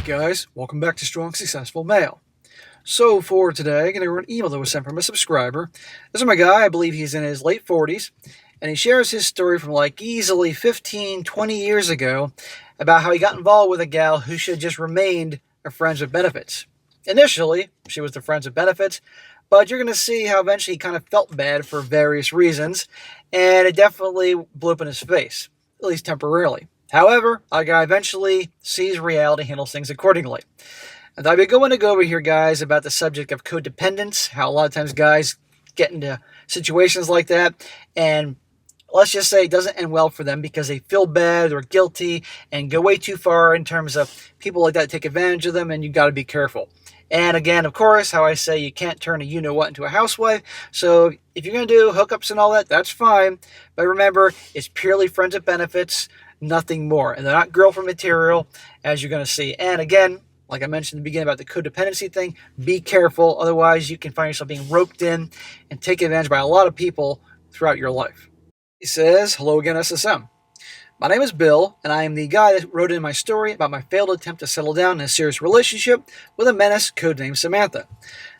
Guys, welcome back to Strong Successful Mail. So for today, I'm going to read an email that was sent from a subscriber. This is my guy, I believe he's in his late 40s, and he shares his story from like easily 15, 20 years ago about how he got involved with a gal who should have just remained a friends with benefits. Initially, she was the friends with benefits, but you're going to see how eventually he kind of felt bad for various reasons, and it definitely blew up in his face, at least temporarily. However, our guy eventually sees reality, handles things accordingly. And I'll be going to go over here, guys, about the subject of codependence, how a lot of times guys get into situations like that, and let's just say it doesn't end well for them because they feel bad or guilty and go way too far in terms of people like that take advantage of them, and you got to be careful. And again, of course, how I say you can't turn a you-know-what into a housewife, so if you're going to do hookups and all that, that's fine, but remember, it's purely friends with benefits, nothing more. And they're not girlfriend material, as you're going to see. And again, like I mentioned in the beginning about the codependency thing, be careful. Otherwise, you can find yourself being roped in and taken advantage by a lot of people throughout your life. He says, hello again, SSM. My name is Bill, and I am the guy that wrote in my story about my failed attempt to settle down in a serious relationship with a menace codenamed Samantha.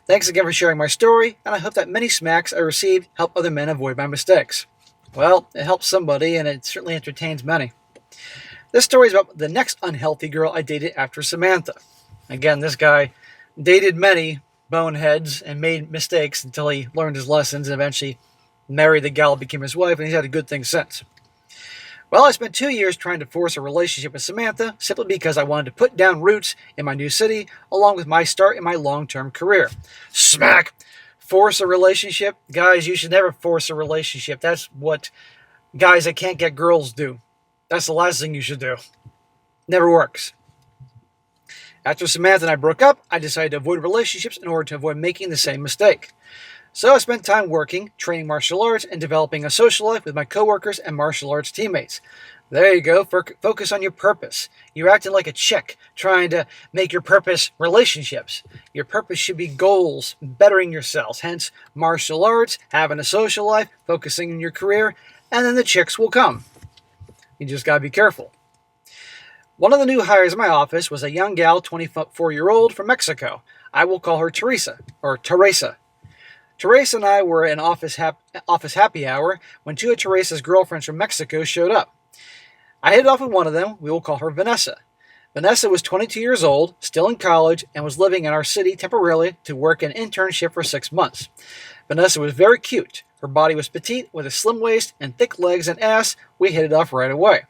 Thanks again for sharing my story, and I hope that many smacks I received help other men avoid my mistakes. Well, it helps somebody, and it certainly entertains many. This story is about the next unhealthy girl I dated after Samantha. Again, this guy dated many boneheads and made mistakes until he learned his lessons and eventually married the gal, became his wife, and he's had a good thing since. Well, I spent 2 years trying to force a relationship with Samantha simply because I wanted to put down roots in my new city along with my start in my long-term career. Smack! Force a relationship? Guys, you should never force a relationship. That's what guys that can't get girls do. That's the last thing you should do. Never works. After Samantha and I broke up, I decided to avoid relationships in order to avoid making the same mistake. So I spent time working, training martial arts, and developing a social life with my coworkers and martial arts teammates. There you go. Focus on your purpose. You're acting like a chick, trying to make your purpose relationships. Your purpose should be goals, bettering yourselves. Hence, martial arts, having a social life, focusing on your career, and then the chicks will come. You just gotta be careful. One of the new hires in my office was a young gal, 24-year-old from Mexico. I will call her Teresa, or Teresa. Teresa and I were in office happy hour when two of Teresa's girlfriends from Mexico showed up. I hit it off with one of them. We will call her Vanessa. Vanessa was 22 years old, still in college, and was living in our city temporarily to work an internship for 6 months. Vanessa was very cute. Her body was petite with a slim waist and thick legs and ass. We hit it off right away.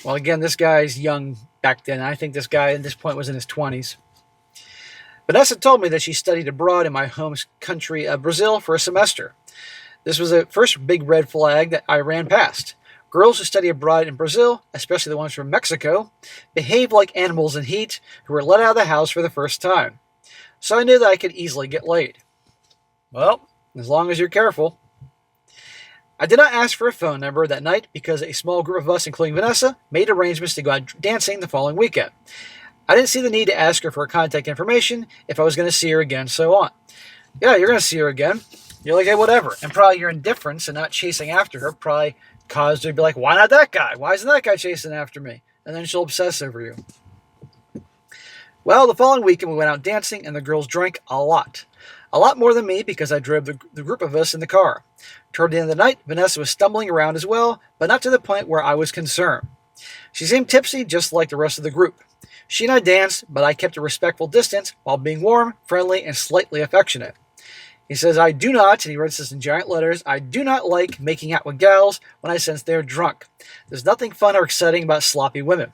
Well, again, this guy's young back then. I think this guy at this point was in his 20s. Vanessa told me that she studied abroad in my home country of Brazil for a semester. This was the first big red flag that I ran past. Girls who study abroad in Brazil, especially the ones from Mexico, behave like animals in heat who were let out of the house for the first time. So I knew that I could easily get laid. Well, as long as you're careful. I did not ask for a phone number that night because a small group of us, including Vanessa, made arrangements to go out dancing the following weekend. I didn't see the need to ask her for her contact information if I was going to see her again, so on. Yeah, you're going to see her again. You're like, hey, whatever. And probably your indifference and not chasing after her probably caused her to be like, why not that guy? Why isn't that guy chasing after me? And then she'll obsess over you. Well, the following weekend we went out dancing and the girls drank a lot. A lot more than me because I drove the group of us in the car. Toward the end of the night, Vanessa was stumbling around as well, but not to the point where I was concerned. She seemed tipsy just like the rest of the group. She and I danced, but I kept a respectful distance while being warm, friendly, and slightly affectionate. He says, I do not, and he writes this in giant letters, I do not like making out with gals when I sense they're drunk. There's nothing fun or exciting about sloppy women.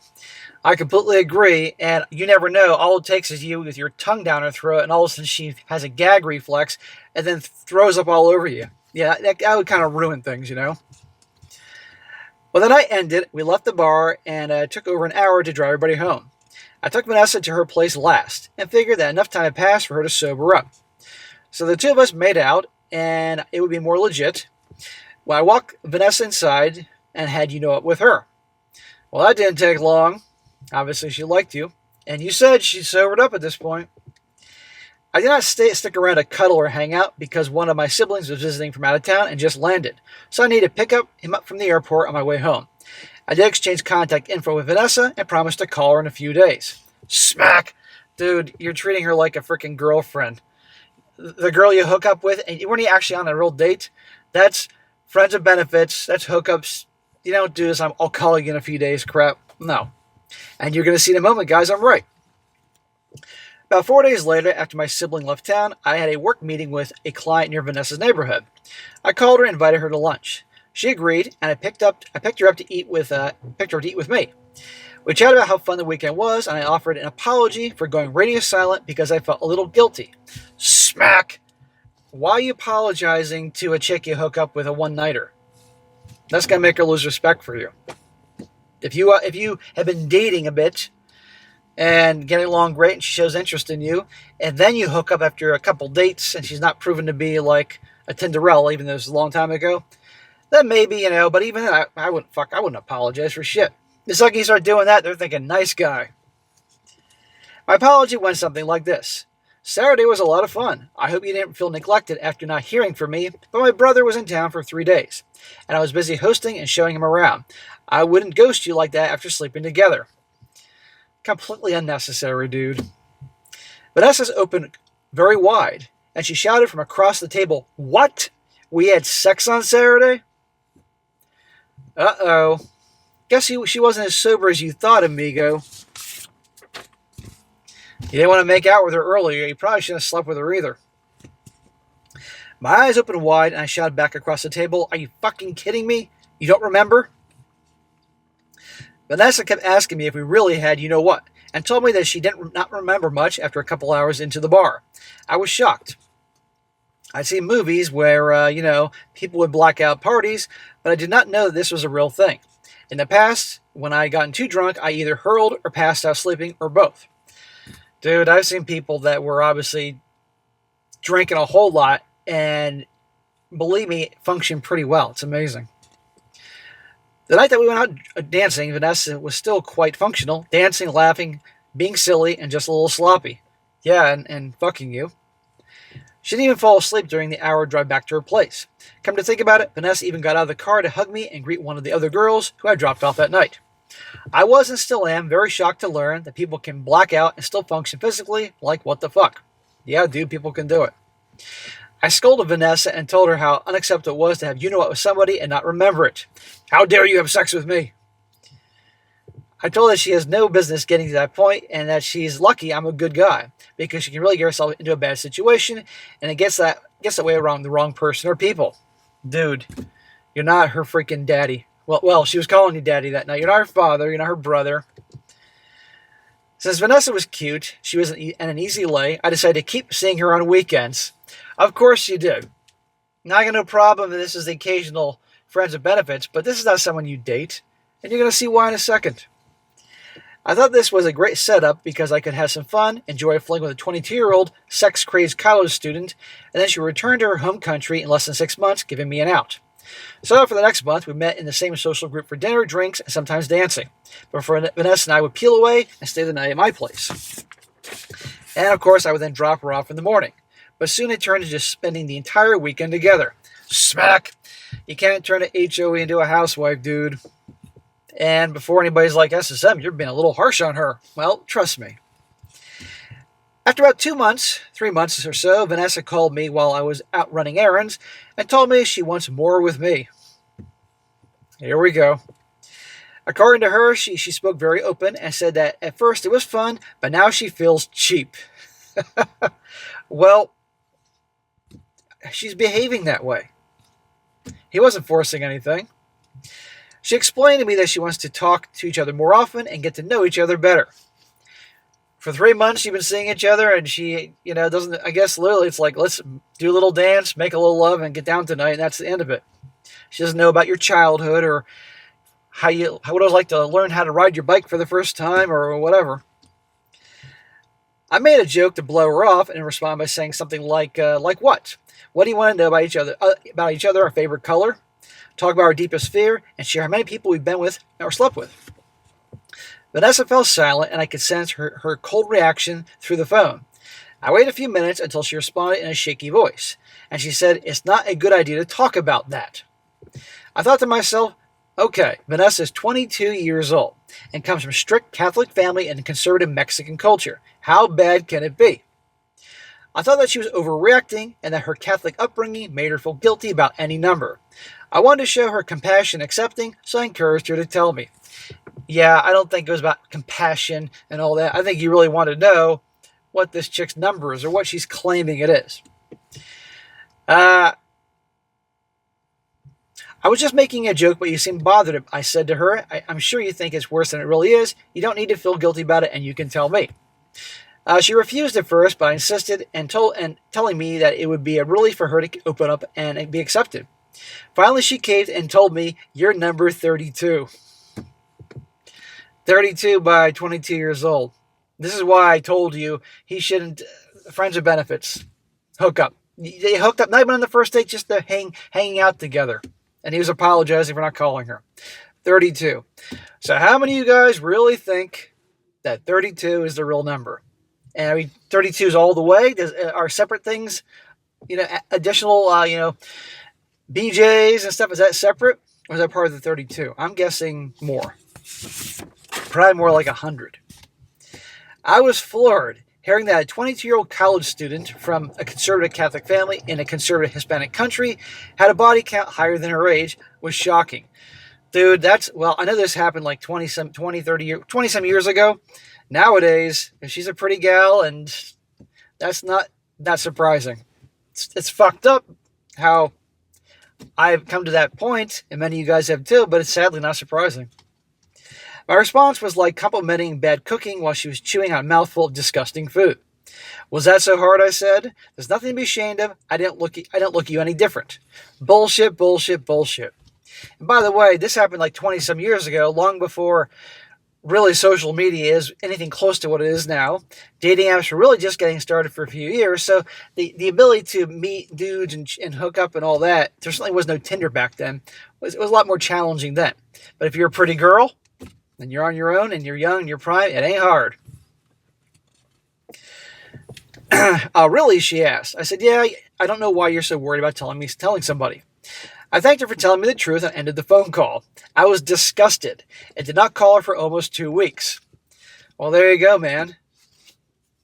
I completely agree, and you never know. All it takes is you with your tongue down her throat, and all of a sudden she has a gag reflex and then throws up all over you. Yeah, that would kind of ruin things, you know. Well, the night ended, we left the bar, and it took over an hour to drive everybody home. I took Vanessa to her place last, and figured that enough time had passed for her to sober up. So the two of us made out, and it would be more legit. Well, I walked Vanessa inside, and had you-know-what with her. Well, that didn't take long. Obviously, she liked you. And you said she sobered up at this point. I did not stick around to cuddle or hang out because one of my siblings was visiting from out of town and just landed. So I needed to pick him up from the airport on my way home. I did exchange contact info with Vanessa and promised to call her in a few days. Smack! Dude, you're treating her like a freaking girlfriend. The girl you hook up with, and you weren't actually on a real date. That's friends of benefits. That's hookups. You don't do this. I'll call you in a few days crap. No. And you're going to see in a moment, guys, I'm right. About 4 days later, after my sibling left town, I had a work meeting with a client near Vanessa's neighborhood. I called her and invited her to lunch. She agreed, and I picked her up to eat with me. We chatted about how fun the weekend was, and I offered an apology for going radio silent because I felt a little guilty. Smack! Why are you apologizing to a chick you hook up with a one-nighter? That's gonna make her lose respect for you. If you have been dating a bit and getting along great, and she shows interest in you, and then you hook up after a couple dates, and she's not proven to be like a Tinderella, even though it was a long time ago, then maybe, but even then, I wouldn't apologize for shit. The second you start doing that, they're thinking, nice guy. My apology went something like this. Saturday was a lot of fun. I hope you didn't feel neglected after not hearing from me, but my brother was in town for 3 days, and I was busy hosting and showing him around. I wouldn't ghost you like that after sleeping together. Completely unnecessary, dude. Vanessa's opened very wide, and she shouted from across the table, "What? We had sex on Saturday?" Uh-oh. Guess she wasn't as sober as you thought, amigo. You didn't want to make out with her earlier. You probably shouldn't have slept with her either. My eyes opened wide, and I shouted back across the table, "Are you fucking kidding me? You don't remember?" Vanessa kept asking me if we really had you-know-what, and told me that she did not remember much after a couple hours into the bar. I was shocked. I'd seen movies where, people would black out parties, but I did not know that this was a real thing. In the past, when I had gotten too drunk, I either hurled or passed out sleeping, or both. Dude, I've seen people that were obviously drinking a whole lot, and believe me, function pretty well. It's amazing. The night that we went out dancing, Vanessa was still quite functional, dancing, laughing, being silly, and just a little sloppy. Yeah, and fucking you. She didn't even fall asleep during the hour drive back to her place. Come to think about it, Vanessa even got out of the car to hug me and greet one of the other girls who I dropped off that night. I was and still am very shocked to learn that people can black out and still function physically. Like, what the fuck? Yeah, dude, people can do it. I scolded Vanessa and told her how unacceptable it was to have you-know-what with somebody and not remember it. How dare you have sex with me? I told her she has no business getting to that point and that she's lucky I'm a good guy because she can really get herself into a bad situation and it gets that way around the wrong person or people. Dude, you're not her freaking daddy. Well, she was calling you daddy that night. You're not her father. You're not her brother. Since Vanessa was cute, she was an easy lay, I decided to keep seeing her on weekends. Of course you did. Now I got no problem if this is the occasional friends with benefits, but this is not someone you date, and you're going to see why in a second. I thought this was a great setup because I could have some fun, enjoy a fling with a 22-year-old, sex-crazed college student, and then she would return to her home country in less than 6 months, giving me an out. So for the next month, we met in the same social group for dinner, drinks, and sometimes dancing. But for Vanessa and I would peel away and stay the night at my place. And of course, I would then drop her off in the morning. But soon it turned to just spending the entire weekend together. Smack! You can't turn a HOE into a housewife, dude. And before anybody's like, SSM, you're being a little harsh on her. Well, trust me. After about 3 months or so, Vanessa called me while I was out running errands and told me she wants more with me. Here we go. According to her, she spoke very open and said that at first it was fun, but now she feels cheap. Well, she's behaving that way. He wasn't forcing anything. She explained to me that she wants to talk to each other more often and get to know each other better. For 3 months, you've been seeing each other, and she, doesn't, I guess, literally, it's like, let's do a little dance, make a little love, and get down tonight, and that's the end of it. She doesn't know about your childhood or how it was like to learn how to ride your bike for the first time or whatever. I made a joke to blow her off and respond by saying something like what? What do you want to know about each other, our favorite color? Talk about our deepest fear, and share how many people we've been with or slept with. Vanessa fell silent, and I could sense her cold reaction through the phone. I waited a few minutes until she responded in a shaky voice, and she said, "It's not a good idea to talk about that." I thought to myself, okay, Vanessa is 22 years old. and comes from a strict Catholic family and conservative Mexican culture. How bad can it be? I thought that she was overreacting and that her Catholic upbringing made her feel guilty about any number. I wanted to show her compassion and accepting, so I encouraged her to tell me. Yeah, I don't think it was about compassion and all that. I think you really want to know what this chick's number is or what she's claiming it is. I was just making a joke, but you seem bothered. I said to her, I'm sure you think it's worse than it really is. You don't need to feel guilty about it, and you can tell me. She refused at first, but I insisted and telling me that it would be a relief for her to open up and be accepted. Finally, she caved and told me, "You're number 32. 32 by 22 years old. This is why I told you he shouldn't, friends with benefits, hook up. They hooked up not even on the first date, just to hanging out together. And he was apologizing for not calling her. 32. So how many of you guys really think that 32 is the real number? And I mean, 32 is all the way? Are separate things, additional, BJs and stuff, is that separate? Or is that part of the 32? I'm guessing more. Probably more like 100. I was floored hearing that a 22-year-old college student from a conservative Catholic family in a conservative Hispanic country had a body count higher than her age was shocking. Dude, I know this happened like 20-some years ago. Nowadays, if she's a pretty gal, and that's not that surprising. It's fucked up how I've come to that point, and many of you guys have too, but it's sadly not surprising. My response was like complimenting bad cooking while she was chewing on a mouthful of disgusting food. Was that so hard, I said? There's nothing to be ashamed of. I don't look at you any different. Bullshit, bullshit, bullshit. And by the way, this happened like 20-some years ago, long before really social media is anything close to what it is now. Dating apps were really just getting started for a few years, so the ability to meet dudes and hook up and all that, there certainly was no Tinder back then. It was a lot more challenging then. But if you're a pretty girl, and you're on your own, and you're young, and you're prime, it ain't hard. Really, she asked. I said, yeah, I don't know why you're so worried about telling somebody. I thanked her for telling me the truth and ended the phone call. I was disgusted and did not call her for almost 2 weeks. Well, there you go, man.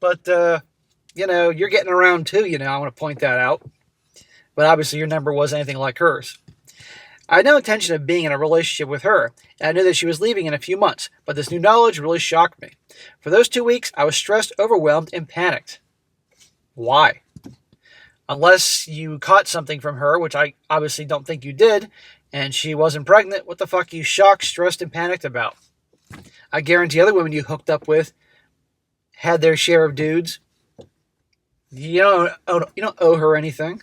But, you're getting around too, I want to point that out. But obviously your number wasn't anything like hers. I had no intention of being in a relationship with her, and I knew that she was leaving in a few months, but this new knowledge really shocked me. For those 2 weeks, I was stressed, overwhelmed, and panicked. Why? Unless you caught something from her, which I obviously don't think you did, and she wasn't pregnant, what the fuck are you shocked, stressed, and panicked about? I guarantee other women you hooked up with had their share of dudes. You don't owe her anything.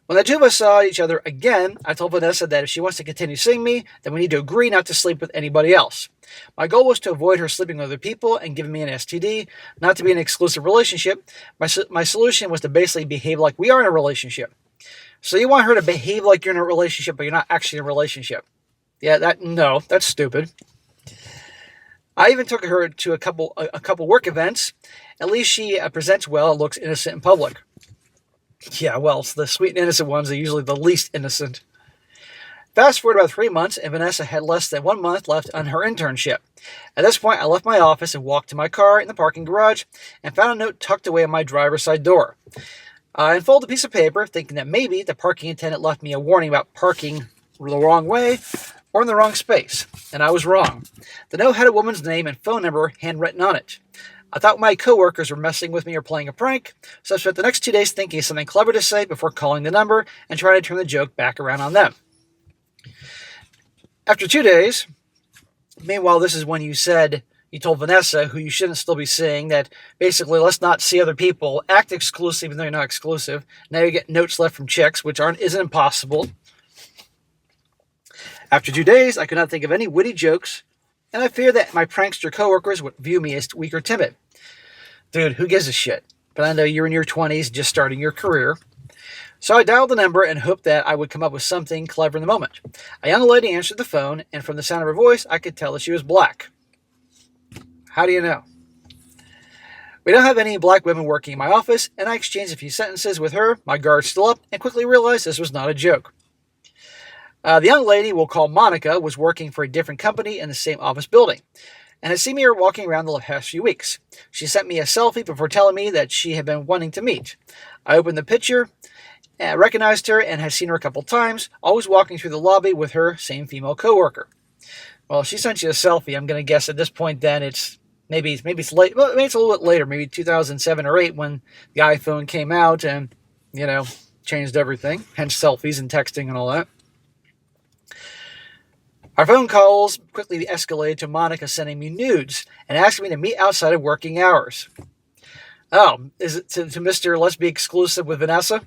When the two of us saw each other again, I told Vanessa that if she wants to continue seeing me, then we need to agree not to sleep with anybody else. My goal was to avoid her sleeping with other people and giving me an STD, not to be in an exclusive relationship. My solution was to basically behave like we are in a relationship. So you want her to behave like you're in a relationship, but you're not actually in a relationship. Yeah, that's stupid. I even took her to a couple work events. At least she presents well and looks innocent in public. Yeah, well, the sweet and innocent ones are usually the least innocent. Fast forward about 3 months, and Vanessa had less than 1 month left on her internship. At this point, I left my office and walked to my car in the parking garage and found a note tucked away on my driver's side door. I unfolded a piece of paper, thinking that maybe the parking attendant left me a warning about parking the wrong way or in the wrong space, and I was wrong. The note had a woman's name and phone number handwritten on it. I thought my coworkers were messing with me or playing a prank, so I spent the next 2 days thinking of something clever to say before calling the number and trying to turn the joke back around on them. After 2 days, meanwhile, this is when you told Vanessa, who you shouldn't still be seeing, that basically let's not see other people, act exclusive even though you're not exclusive. Now you get notes left from chicks, which isn't impossible. After 2 days, I could not think of any witty jokes, and I feared that my prankster coworkers would view me as weak or timid. Dude, who gives a shit? But I know you're in your 20s, just starting your career. So I dialed the number and hoped that I would come up with something clever in the moment. A young lady answered the phone, and from the sound of her voice, I could tell that she was black. How do you know? We don't have any black women working in my office, and I exchanged a few sentences with her, my guard still up, and quickly realized this was not a joke. The young lady we'll call Monica was working for a different company in the same office building and had seen me walking around the past few weeks. She sent me a selfie before telling me that she had been wanting to meet. I opened the picture, recognized her, and had seen her a couple times, always walking through the lobby with her same female coworker. Well, she sent you a selfie. I'm going to guess at this point then maybe it's late. Well, maybe it's a little bit later, maybe 2007 or 8 when the iPhone came out and, changed everything, hence selfies and texting and all that. Our phone calls quickly escalated to Monica sending me nudes and asking me to meet outside of working hours. Oh, is it to Mr. Let's Be Exclusive with Vanessa?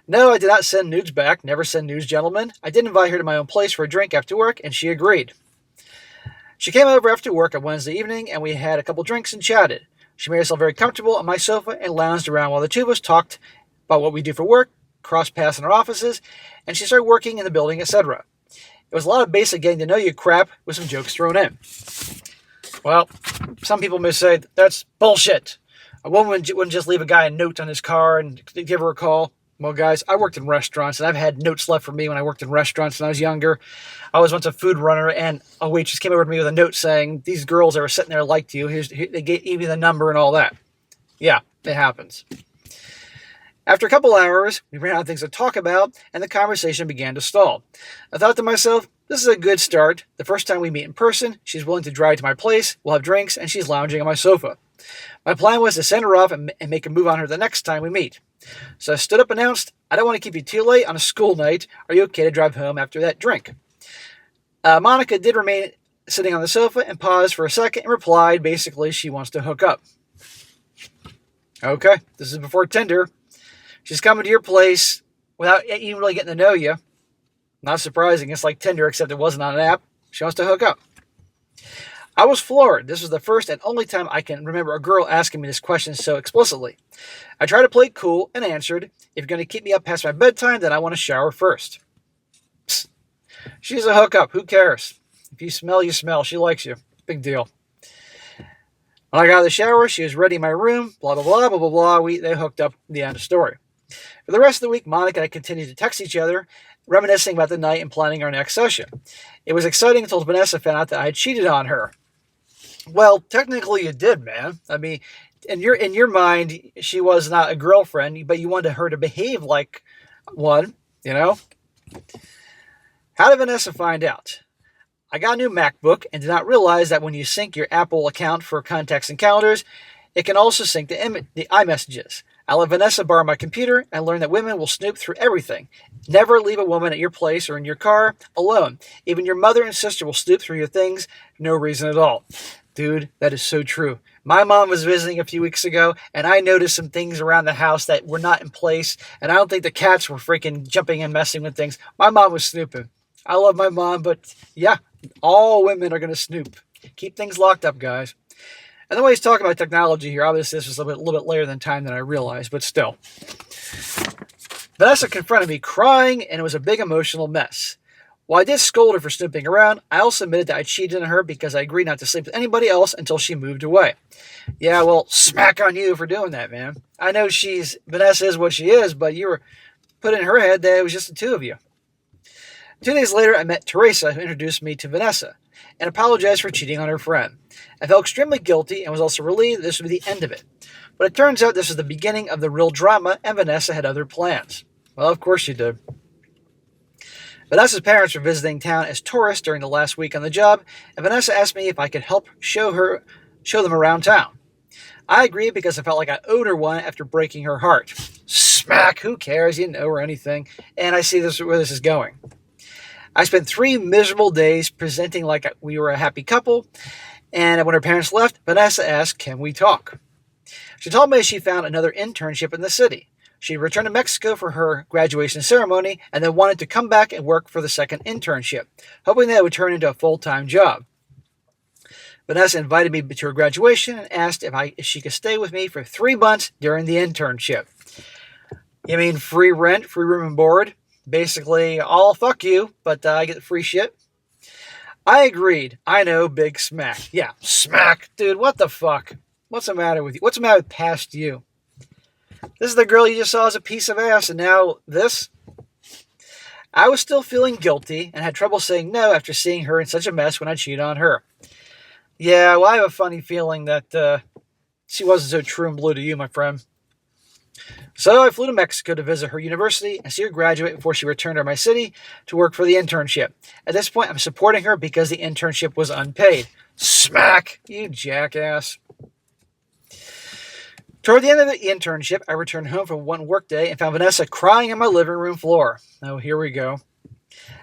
No, I did not send nudes back. Never send nudes, gentlemen. I did invite her to my own place for a drink after work, and she agreed. She came over after work on Wednesday evening, and we had a couple drinks and chatted. She made herself very comfortable on my sofa and lounged around while the two of us talked about what we do for work, crossed paths in our offices, and she started working in the building, etc. It was a lot of basic getting to know you crap with some jokes thrown in. Well, some people may say, that's bullshit. A woman wouldn't just leave a guy a note on his car and give her a call. Well, guys, I worked in restaurants, and I've had notes left for me when I worked in restaurants when I was younger. I was once a food runner, and a waitress came over to me with a note saying, these girls that were sitting there liked you. They gave you the number and all that. Yeah, it happens. After a couple hours, we ran out of things to talk about, and the conversation began to stall. I thought to myself, this is a good start. The first time we meet in person, she's willing to drive to my place, we'll have drinks, and she's lounging on my sofa. My plan was to send her off and make a move on her the next time we meet. So I stood up and announced, I don't want to keep you too late on a school night. Are you okay to drive home after that drink? Monica did remain sitting on the sofa and paused for a second and replied, basically, she wants to hook up. Okay, this is before Tinder. She's coming to your place without even really getting to know you. Not surprising. It's like Tinder, except it wasn't on an app. She wants to hook up. I was floored. This was the first and only time I can remember a girl asking me this question so explicitly. I tried to play it cool and answered, if you're going to keep me up past my bedtime, then I want to shower first. Psst. She's a hookup. Who cares? If you smell, you smell. She likes you. Big deal. When I got out of the shower, she was ready in my room, blah, blah, blah, blah, blah, blah. They hooked up. The end of story. For the rest of the week, Monica and I continued to text each other, reminiscing about the night and planning our next session. It was exciting until Vanessa found out that I had cheated on her. Well, technically you did, man. I mean, in your mind, she was not a girlfriend, but you wanted her to behave like one, How did Vanessa find out? I got a new MacBook and did not realize that when you sync your Apple account for contacts and calendars, it can also sync the iMessages. I let Vanessa borrow my computer and learned that women will snoop through everything. Never leave a woman at your place or in your car alone. Even your mother and sister will snoop through your things for no reason at all. Dude, that is so true. My mom was visiting a few weeks ago, and I noticed some things around the house that were not in place, and I don't think the cats were freaking jumping and messing with things. My mom was snooping. I love my mom, but yeah, all women are going to snoop. Keep things locked up, guys. And the way he's talking about technology here, obviously this was a little bit later than time than I realized, but still. Vanessa confronted me crying, and it was a big emotional mess. While I did scold her for snooping around, I also admitted that I cheated on her because I agreed not to sleep with anybody else until she moved away. Yeah, well, smack on you for doing that, man. I know Vanessa is what she is, but you were put in her head that it was just the two of you. 2 days later, I met Teresa, who introduced me to Vanessa, and apologized for cheating on her friend. I felt extremely guilty and was also relieved this would be the end of it. But it turns out this was the beginning of the real drama, and Vanessa had other plans. Well, of course she did. Vanessa's parents were visiting town as tourists during the last week on the job, and Vanessa asked me if I could help show them around town. I agreed because I felt like I owed her one after breaking her heart. Smack! Who cares? You didn't owe her anything. And I see where this is going. I spent 3 miserable days presenting like we were a happy couple, and when her parents left, Vanessa asked, can we talk? She told me she found another internship in the city. She returned to Mexico for her graduation ceremony and then wanted to come back and work for the second internship, hoping that it would turn into a full-time job. Vanessa invited me to her graduation and asked if she could stay with me for 3 months during the internship. You mean free rent, free room and board? Basically, all fuck you, but I get the free shit. I agreed. I know, big smack. Yeah, smack. Dude, what the fuck? What's the matter with you? What's the matter with past you? This is the girl you just saw as a piece of ass, and now this? I was still feeling guilty and had trouble saying no after seeing her in such a mess when I cheated on her. Yeah, well, I have a funny feeling that she wasn't so true and blue to you, my friend. So I flew to Mexico to visit her university and see her graduate before she returned to my city to work for the internship. At this point, I'm supporting her because the internship was unpaid. Smack! You jackass. Toward the end of the internship, I returned home from one workday and found Vanessa crying on my living room floor. Oh, here we go.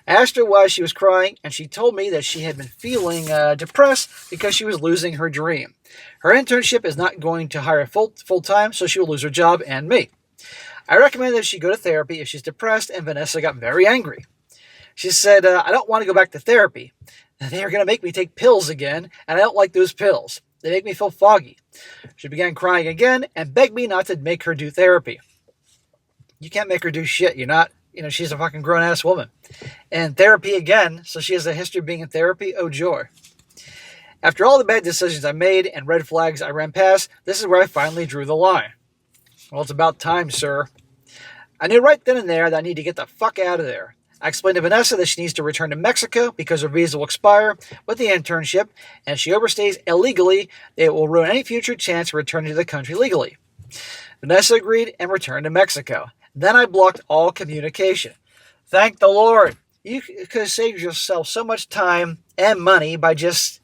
I asked her why she was crying, and she told me that she had been feeling depressed because she was losing her dream. Her internship is not going to hire full-time, so she will lose her job and me. I recommend that she go to therapy if she's depressed, and Vanessa got very angry. She said, I don't want to go back to therapy. They are going to make me take pills again, and I don't like those pills. They make me feel foggy. She began crying again and begged me not to make her do therapy. You can't make her do shit. She's a fucking grown-ass woman. And therapy again, so she has a history of being in therapy. Oh, joy. After all the bad decisions I made and red flags I ran past, this is where I finally drew the line. Well, it's about time, sir. I knew right then and there that I need to get the fuck out of there. I explained to Vanessa that she needs to return to Mexico because her visa will expire with the internship, and if she overstays illegally, it will ruin any future chance of returning to the country legally. Vanessa agreed and returned to Mexico. Then I blocked all communication. Thank the Lord. You could have saved yourself so much time and money by just,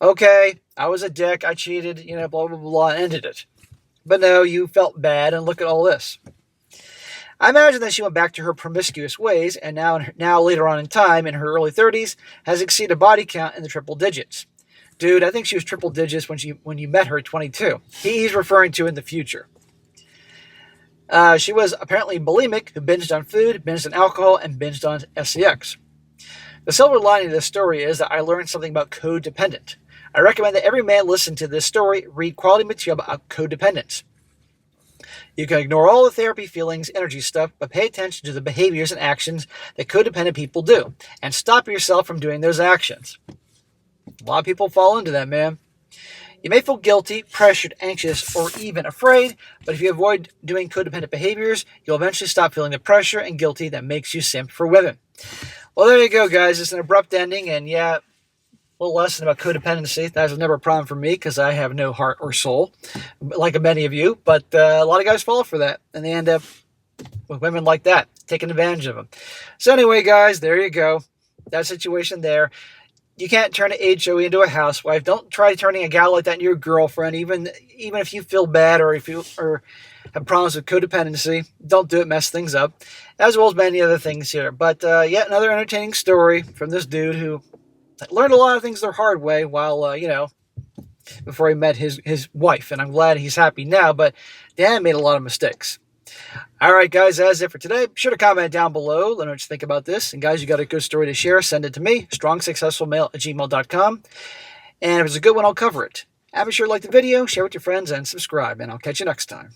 okay, I was a dick, I cheated, blah, blah, blah, and ended it. But no, you felt bad, and look at all this. I imagine that she went back to her promiscuous ways, and now later on in time, in her early 30s, has exceeded a body count in the triple digits. Dude, I think she was triple digits when you met her at 22. He's referring to in the future. She was apparently bulimic, who binged on food, binged on alcohol, and binged on sex. The silver lining of this story is that I learned something about codependent. I recommend that every man listen to this story, read quality material about codependence. You can ignore all the therapy, feelings, energy stuff, but pay attention to the behaviors and actions that codependent people do, and stop yourself from doing those actions. A lot of people fall into that, man. You may feel guilty, pressured, anxious, or even afraid, but if you avoid doing codependent behaviors, you'll eventually stop feeling the pressure and guilty that makes you simp for women. Well, there you go, guys. It's an abrupt ending, and yeah, a little lesson about codependency. That was never a problem for me because I have no heart or soul, like many of you. But a lot of guys fall for that, and they end up with women like that, taking advantage of them. So anyway, guys, there you go. That situation there. You can't turn an HOE into a housewife. Don't try turning a gal like that into your girlfriend, even if you feel bad or if you have problems with codependency. Don't do it. Mess things up, as well as many other things here. But yet another entertaining story from this dude who learned a lot of things the hard way while, before he met his wife. And I'm glad he's happy now, but Dan made a lot of mistakes. All right, guys, that's it for today. Be sure to comment down below. Let me know what you think about this. And, guys, you got a good story to share, send it to me, strongsuccessfulmale@gmail.com. And if it's a good one, I'll cover it. And be sure to like the video, share with your friends, and subscribe. And I'll catch you next time.